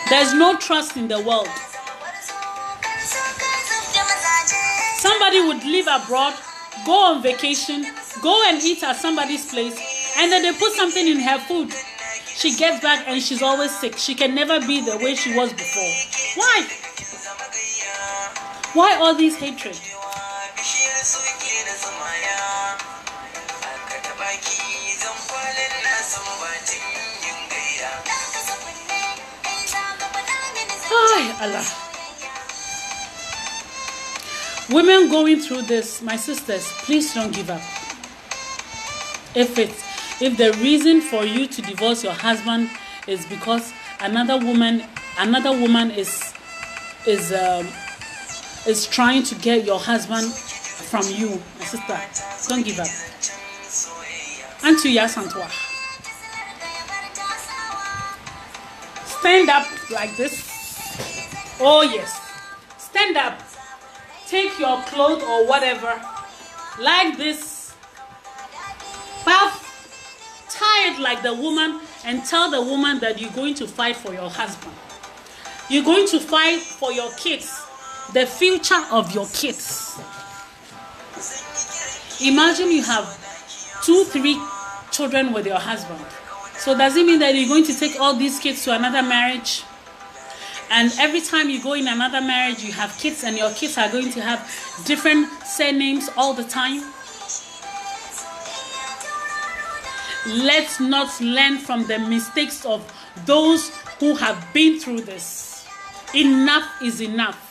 There's no trust in the world. Somebody would live abroad, go on vacation, go and eat at somebody's place, and then they put something in her food. She gets back and she's always sick. She can never be the way she was before. Why? Why all these hatred? Ay, Allah. Women going through this, my sisters, please don't give up. If the reason for you to divorce your husband is because another woman is trying to get your husband from you, my sister, don't give up. Antu ya santwa. Stand up like this. Oh yes, stand up. Take your clothes or whatever, like this, tie it like the woman, and tell the woman that you're going to fight for your husband. You're going to fight for your kids, the future of your kids. Imagine you have 2-3 children with your husband. So does it mean that you're going to take all these kids to another marriage? And every time you go in another marriage, you have kids, and your kids are going to have different surnames all the time. Let's not learn from the mistakes of those who have been through this. Enough is enough.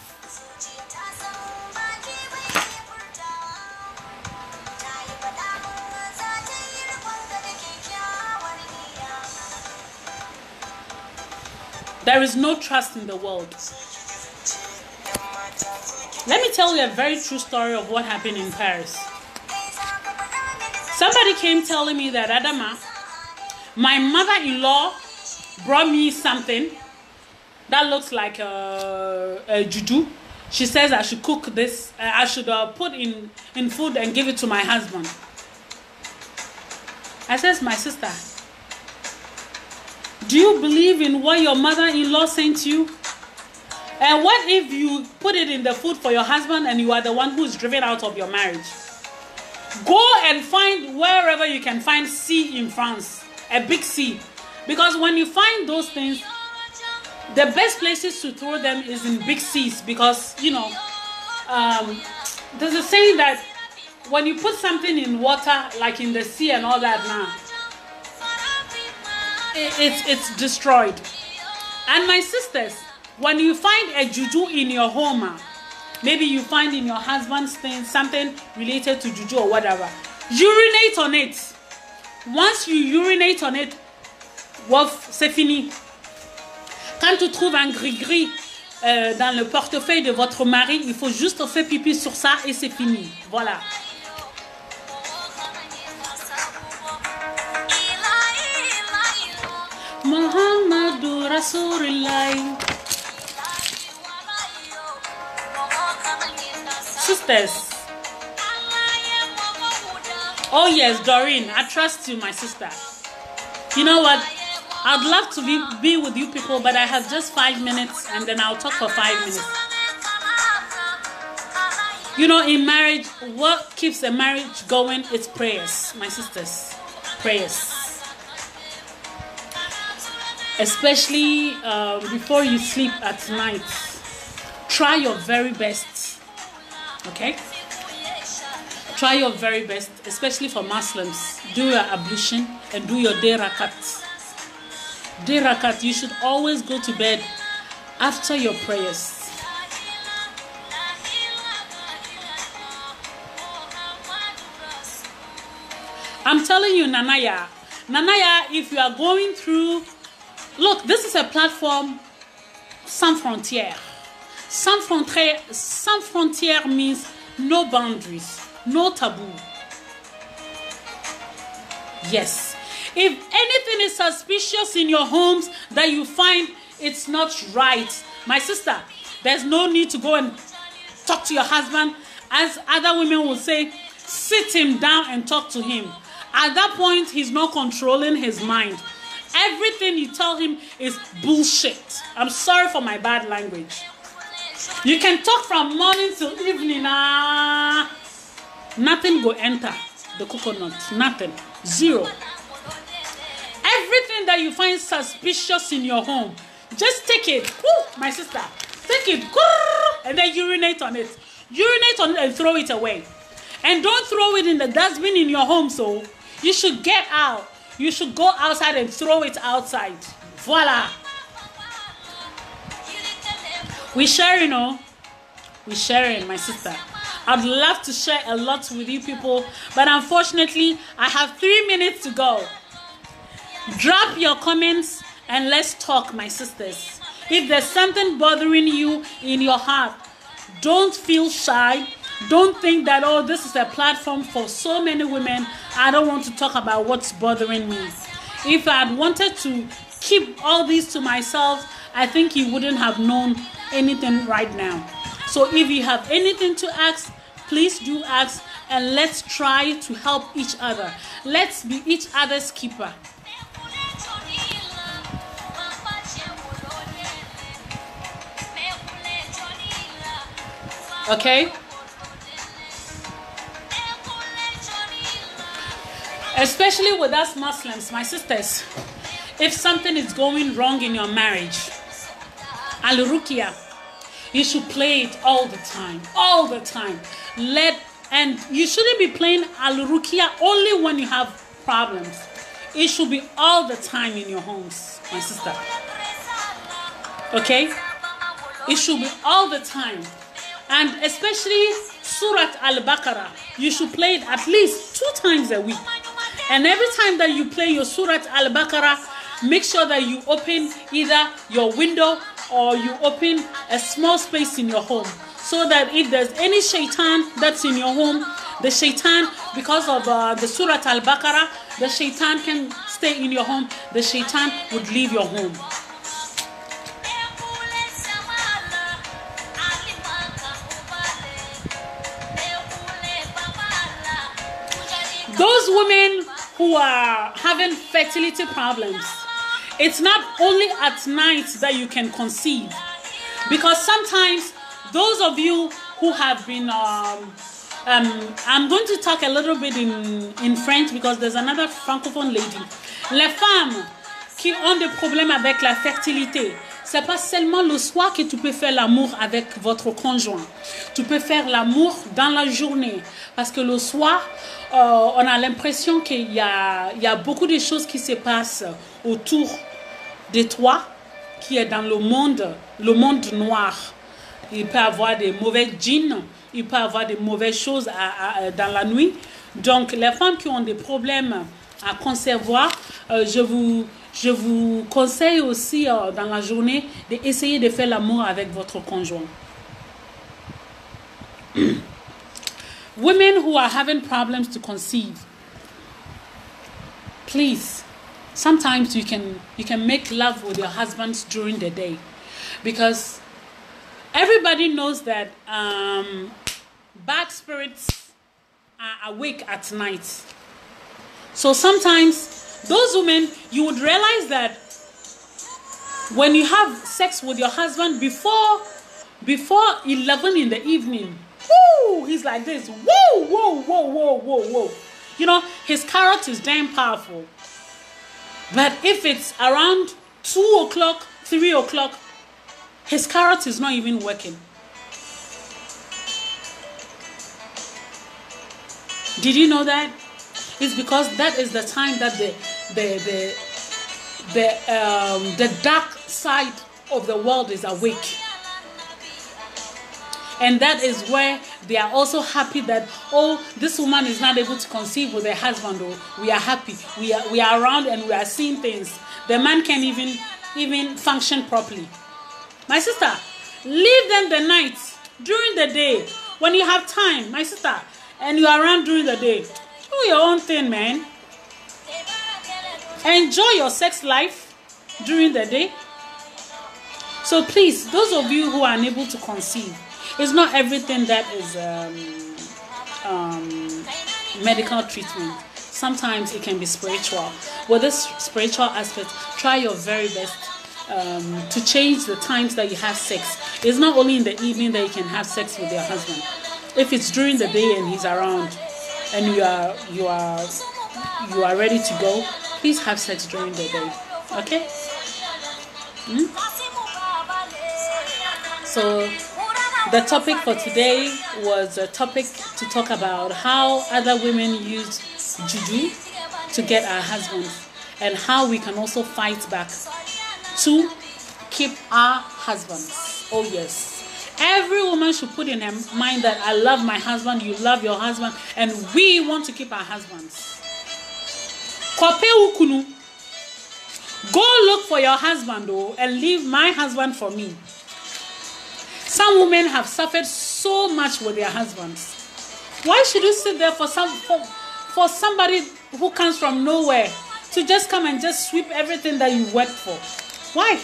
There is no trust in the world. Let me tell you a very true story of what happened in Paris. Somebody came telling me that, Adama, my mother-in-law brought me something that looks like a juju. She says I should cook this, I should put in food and give it to my husband. I says, my sister, do you believe in what your mother-in-law sent you? And what if you put it in the food for your husband and you are the one who is driven out of your marriage? Go and find wherever you can find sea in France, a big sea. Because when you find those things, the best places to throw them is in big seas. Because, you know, there's a saying that when you put something in water, like in the sea and all that now, it's destroyed. And my sisters, when you find a juju in your home, maybe you find in your husband's thing something related to juju or whatever, urinate on it. Once you urinate on it, wouf, c'est fini. Quand tu trouves un gris-gris dans le portefeuille de votre mari, il faut juste faire pipi sur ça et c'est fini. Voilà. Muhammadu Rasulullah. Sisters. Oh yes, Doreen, I trust you, my sister. You know what? I'd love to be with you people, but I have just 5 minutes and then I'll talk for 5 minutes. You know, in marriage, what keeps a marriage going is prayers, my sisters. Prayers. Especially before you sleep at night. Try your very best. Okay? Try your very best, especially for Muslims. Do your ablution and do your day rakat. Day rakat, you should always go to bed after your prayers. I'm telling you, Nanaya, if you are going through, look, this is a platform sans frontières. Sans frontières means no boundaries, no taboo. Yes. If anything is suspicious in your homes that you find it's not right, my sister, there's no need to go and talk to your husband. As other women will say, sit him down and talk to him. At that point, he's not controlling his mind. Everything you tell him is bullshit. I'm sorry for my bad language. You can talk from morning till evening. Nothing will enter the coconut. Nothing. Zero. Everything that you find suspicious in your home, just take it. Woo, my sister. Take it. And then urinate on it. Urinate on it and throw it away. And don't throw it in the dustbin in your home. So you should get out. You should go outside and throw it outside. Voila. We sharing, oh. We sharing, my sister. I'd love to share a lot with you people, but unfortunately, I have 3 minutes to go. Drop your comments and let's talk, my sisters. If there's something bothering you in your heart, don't feel shy. Don't think that, oh, this is a platform for so many women. I don't want to talk about what's bothering me. If I had wanted to keep all these to myself, I think you wouldn't have known anything right now. So if you have anything to ask, please do ask, and let's try to help each other. Let's be each other's keeper. Okay? Especially with us Muslims, my sisters, if something is going wrong in your marriage, Al-Ruqya, you should play it all the time. All the time. And you shouldn't be playing Al-Ruqya only when you have problems. It should be all the time in your homes, my sister. Okay? It should be all the time. And especially Surat Al-Baqarah, you should play it at least 2 times a week. And every time that you play your Surat Al-Baqarah, make sure that you open either your window or you open a small space in your home, so that if there's any shaitan that's in your home, the shaitan, because of the Surat Al-Baqarah, the shaitan can stay in your home. The shaitan would leave your home. Those women who are having fertility problems, it's not only at night that you can conceive, because sometimes those of you who have been I'm going to talk a little bit in French because there's another francophone lady. Les femmes qui ont des problèmes avec la fertilité, c'est pas seulement le soir que tu peux faire l'amour avec votre conjoint. Tu peux faire l'amour dans la journée, parce que le soir, on a l'impression qu'il y a beaucoup de choses qui se passent autour de toi, qui est dans le monde noir. Il peut y avoir des mauvais djinns, il peut y avoir des mauvaises choses dans la nuit. Donc, les femmes qui ont des problèmes à concevoir, je vous conseille aussi dans la journée d'essayer de faire l'amour avec votre conjoint. Women who are having problems to conceive, please, sometimes you can make love with your husbands during the day, because everybody knows that bad spirits are awake at night. So sometimes those women, you would realize that when you have sex with your husband before 11 in the evening, woo, he's like this, whoa, whoa, whoa, whoa, whoa, whoa. You know, his carrot is damn powerful. But if it's around 2 o'clock, 3 o'clock, his carrot is not even working. Did you know that? It's because that is the time that the dark side of the world is awake. And that is where they are also happy that, oh, this woman is not able to conceive with her husband. Oh, we are happy. We are around and we are seeing things. The man can't even function properly. My sister, leave them the night, during the day, when you have time, my sister, and you are around during the day. Do your own thing, man. Enjoy your sex life during the day. So please, those of you who are unable to conceive, it's not everything that is medical treatment. Sometimes it can be spiritual. With this spiritual aspect, try your very best to change the times that you have sex. It's not only in the evening that you can have sex with your husband. If it's during the day and he's around and you are ready to go, please have sex during the day. Okay? So the topic for today was a topic to talk about how other women use juju to get our husbands, and how we can also fight back to keep our husbands. Oh yes, every woman should put in her mind that I love my husband, you love your husband, and we want to keep our husbands. Go look for your husband though, and leave my husband for me. Some women have suffered so much with their husbands. Why should you sit there for somebody who comes from nowhere to just come and just sweep everything that you worked for? Why?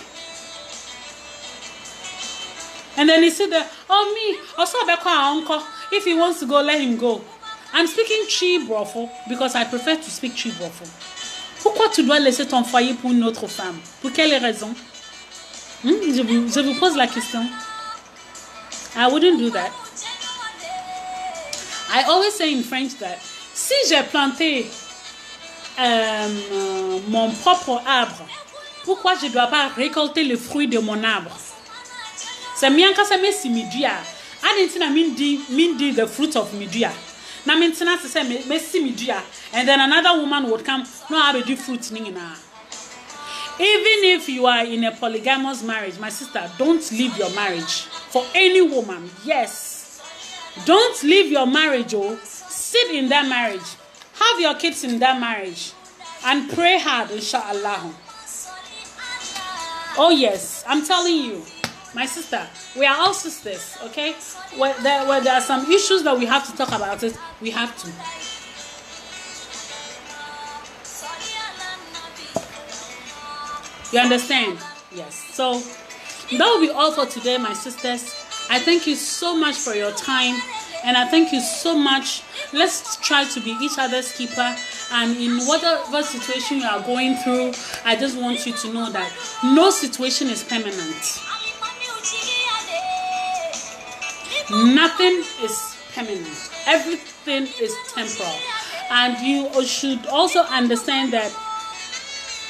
And then you sit there, oh me, also uncle. If he wants to go, let him go. I'm speaking Chi Brofo because I prefer to speak Chi Brofo. Pourquoi tu dois laisser ton foyer pour une autre femme? Pour quelle raison? Je vous pose la question. I wouldn't do that. I always say in French that si j'ai planté mon propre arbre, pourquoi je ne dois pas récolter le fruit de mon arbre? C'est bien que ça me simidua. I didn't mean the fruit of midua. Na maintenance say me simidua, and then another woman would come. No, I will do fruit ningina. Even if you are in a polygamous marriage, my sister, don't leave your marriage for any woman. Yes. Don't leave your marriage, oh. Sit in that marriage. Have your kids in that marriage. And pray hard, inshallah. Oh, yes. I'm telling you, my sister, we are all sisters, okay? Where there are some issues that we have to talk about it, we have to. You understand? Yes. So that will be all for today, my sisters. I thank you so much for your time, and I thank you so much. Let's try to be each other's keeper, and in whatever situation you are going through, I just want you to know that no situation is permanent. Nothing is permanent. Everything is temporal. And you should also understand that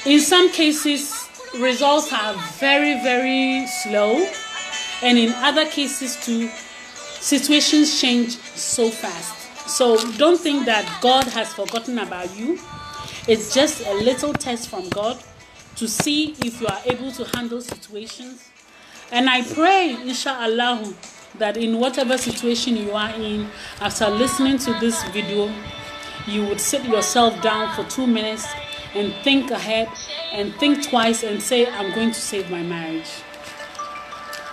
in some cases, results are very, very slow, and in other cases too, situations change so fast. So don't think that God has forgotten about you. It's just a little test from God to see if you are able to handle situations. And I pray, inshallah, that in whatever situation you are in, after listening to this video, you would sit yourself down for 2 minutes and think ahead and think twice and say, I'm going to save my marriage.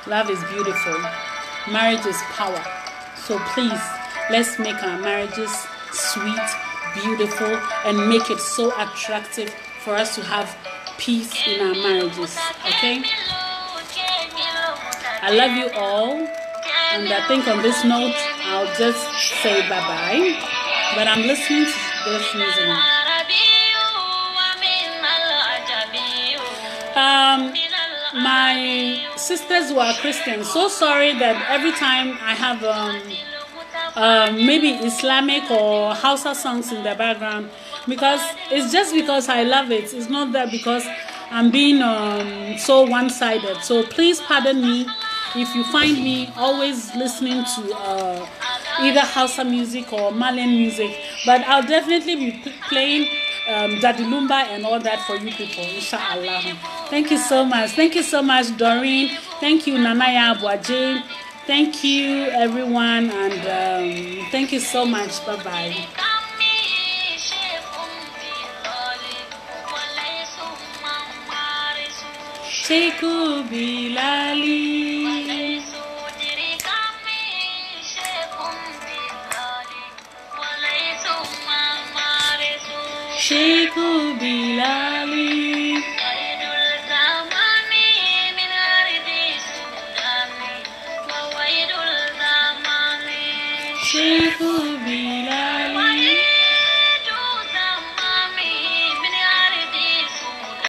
Love is beautiful. Marriage is power. So please, let's make our marriages sweet, beautiful, and make it so attractive for us to have peace in our marriages. Okay? I love you all. And I think on this note, I'll just say bye-bye. But I'm listening to this music now. My sisters who are Christians, so sorry that every time I have maybe Islamic or Hausa songs in the background, because it's just because I love it. It's not that because I'm being so one-sided. So please pardon me if you find me always listening to either Hausa music or Malian music, but I'll definitely be playing Daddy Lumba and all that for you people, inshallah. Thank you so much. Thank you so much, Doreen. Thank you, Nanaya Abuaje. Thank you, everyone, and thank you so much. Bye-bye. Sheku Bilali. Sheku Bilali.